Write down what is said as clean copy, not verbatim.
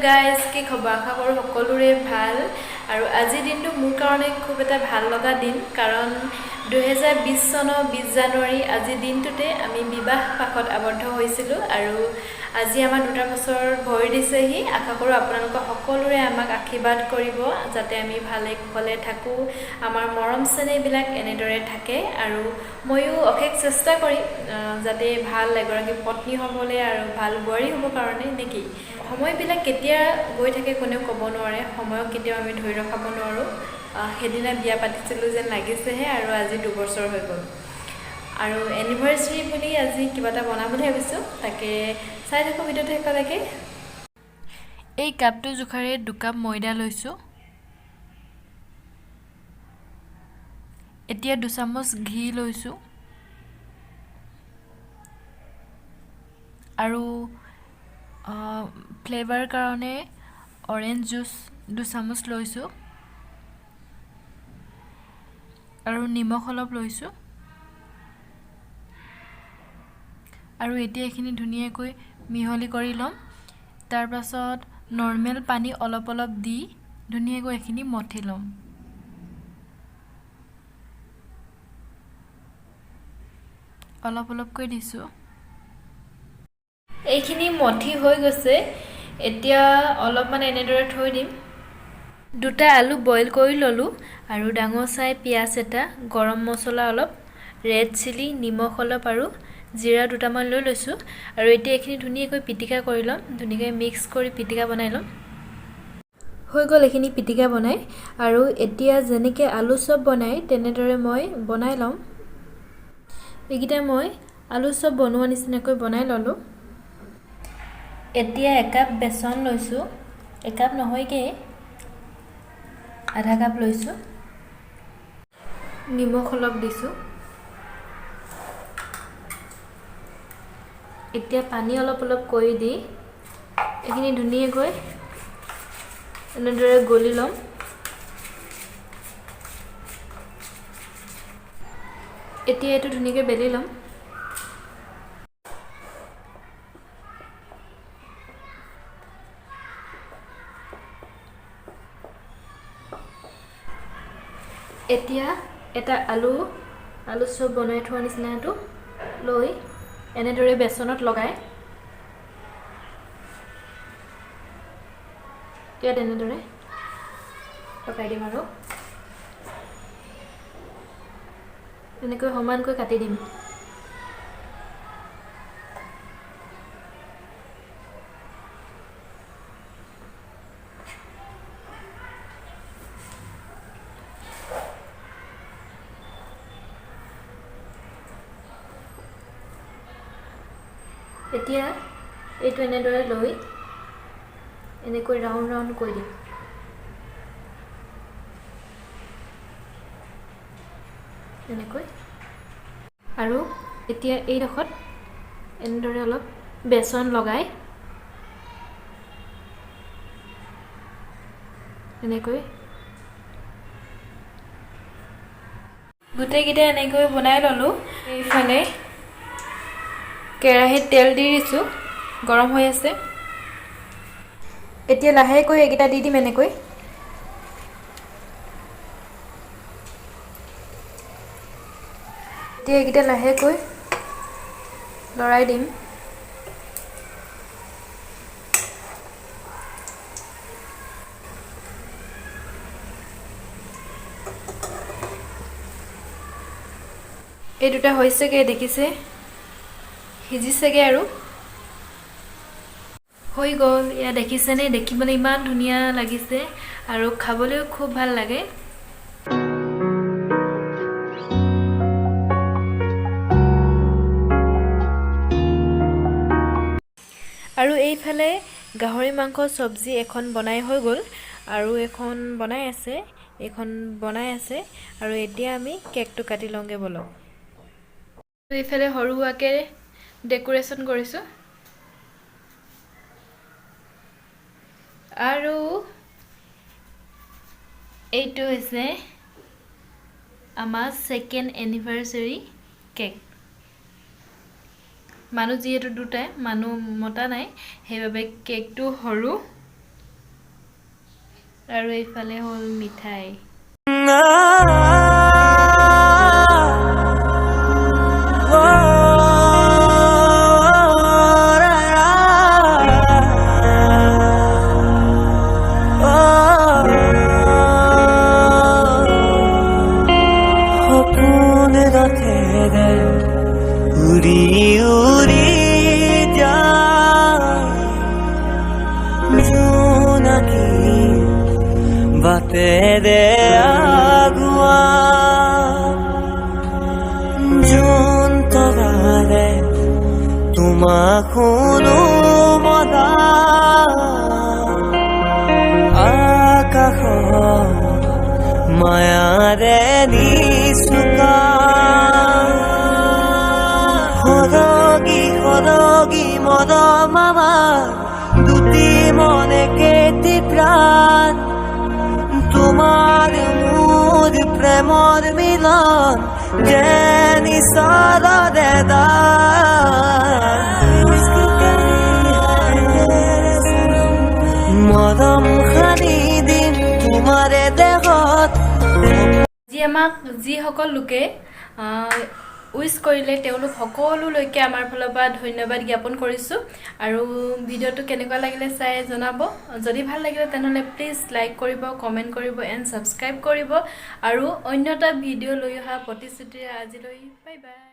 guys কি খবৰ আশা কৰোঁ সকলোৰে ভাল আৰু আজিৰ দিনটো মোৰ কাৰণে খুব এটা ভাল লগা দিন কাৰণ 2020 চনৰ 20 জানুৱাৰী আজিৰ দিনটোতে আমি বিবাহ পাশত আবদ্ধ হৈছিলোঁ আৰু আজি আমাৰ 2টা বছৰ ভৰি দিছেহি আশা কৰোঁ আপোনালোক সকলোৰে আমাক আশীৰ্বাদ কৰিব যাতে আমি ভালে কুশলে থাকোঁ আমাৰ মৰম চেনেহবিলাক এনেদৰে থাকে আৰু ময়ো অশেষ চেষ্টা কৰিম যাতে ভাল এগৰাকী পত্নী হ'বলৈ আৰু ভাল বোৱাৰী হ'ব কাৰণে নেকি সময়বিলাক কেতিয়া গৈ থাকে কোনেও ক'ব নোৱাৰে সময়ক কেতিয়াও আমি ধৰি ৰখাব নোৱাৰোঁ সেইদিনা বিয়া পাতিছিলোঁ যেন লাগিছেহে আৰু আজি 2 বছৰ হৈ গ'ল আৰু এনিভাৰ্চাৰী বুলি আজি কিবা এটা বনাবলৈ ভাবিছোঁ তাকে চাই থাকোঁ ভিডিঅ'টো শেষলৈকে এই কাপটো জোখাৰে 2 কাপ ময়দা লৈছোঁ এতিয়া 2 চামুচ ঘি লৈছোঁ আৰু ফ্লেভাৰ কাৰণে অৰেঞ্জ জুচ 2 চামুচ লৈছোঁ আৰু নিমখ অলপ লৈছোঁ আৰু এতিয়া এইখিনি ধুনীয়াকৈ মিহলি কৰি ল'ম তাৰ পাছত নৰ্মেল পানী অলপ অলপ দি ধুনীয়াকৈ এইখিনি মঠি ল'ম অলপ অলপকৈ দিছোঁ এইখিনি মঠি হৈ গৈছে এতিয়া অলপমান এনেদৰে থৈ দিম 2টা আলু বইল কৰি ললোঁ আৰু ডাঙৰ চাই পিয়াজ এটা গৰম মছলা অলপ ৰেড চিলি নিমখ অলপ আৰু জিৰা 2টামান লৈ লৈছোঁ আৰু এতিয়া এইখিনি ধুনীয়াকৈ পিটিকা কৰি ল'ম ধুনীয়াকৈ মিক্স কৰি পিটিকা বনাই ল'ম হৈ গ'ল এইখিনি পিটিকা বনাই আৰু এতিয়া যেনেকৈ আলু চপ বনাই তেনেদৰে মই বনাই ল'ম এইকেইটা মই আলু চপ বনোৱা নিচিনাকৈ বনাই ল'লোঁ এতিয়া 1 কাপ বেচন লৈছোঁ 1 কাপ নহয়গৈ আধা কাপ লৈছোঁ নিমখ অলপ দিছোঁ এতিয়া পানী অলপ অলপ কৰি দি এইখিনি ধুনীয়াকৈ এনেদৰে গলি ল'ম এতিয়া এইটো ধুনীয়াকৈ বেলি ল'ম এতিয়া এটা আলু চপ বনাই থোৱা নিচিনাটো লৈ এনেদৰে বেচনত লগাই ইয়াত এনেদৰে লগাই দিম আৰু এনেকৈ সমানকৈ কাটি দিম এতিয়া এইটো এনেদৰে লৈ এনেকৈ ৰাউণ্ড ৰাউণ্ড কৰি দিম এনেকৈ আৰু এতিয়া এইডোখৰত এনেদৰে অলপ বেচন লগাই এনেকৈ গোটেইকেইটা এনেকৈ বনাই ল'লোঁ এইফালে কেৰাহীত তেল দি দিছোঁ গৰম হৈ আছে এতিয়া লাহেকৈ এইকেইটা দি দিম এনেকৈ এতিয়া এইকেইটা লাহেকৈ লৰাই দিম এই 2টা হৈছেগৈ দেখিছে সিজিছেগৈ আৰু হৈ গ'ল এয়া দেখিছেনে দেখিবলৈ ইমান ধুনীয়া লাগিছে আৰু খাবলৈও খুব ভাল লাগে আৰু এইফালে গাহৰি মাংস চব্জি এখন বনাই হৈ গ'ল আৰু এখন বনাই আছে আৰু এতিয়া আমি কেকটো কাটি লওঁগে বলক এইফালে সৰুৱাকে ডেকোৰেশ্যন কৰিছোঁ আৰু এইটো হৈছে আমাৰ 2nd এনিভাৰ্চাৰী কেক মানুহ যিহেতু 2টাই মানুহ মতা নাই সেইবাবে কেকটো সৰু আৰু এইফালে হ'ল মিঠাই বাতে দে আগুয়া জোন তৰাৰে তোমাক শুনো মদা আকাশ মায়াৰে নিচুকা সৰগী মদ মামা দুটি মনে কেতি প্ৰাণ তোমার মোর প্রেমর মিলন জেনি সারা দেদা মদম খানি দিম তোমারে দেহত যি আমাক যিসকল লোকে উইচ কৰিলে তেওঁলোক সকলোলৈকে আমাৰ ফালৰ পৰা ধন্যবাদ জ্ঞাপন কৰিছোঁ আৰু ভিডিঅ'টো কেনেকুৱা লাগিলে চাই জনাব যদি ভাল লাগিলে তেনেহ'লে প্লিজ লাইক কৰিব কমেণ্ট কৰিব এণ্ড ছাবস্ক্ৰাইব কৰিব আৰু অন্য এটা ভিডিঅ' লৈ অহা প্ৰতিশ্ৰুতিৰে আজিলৈ বাই বাই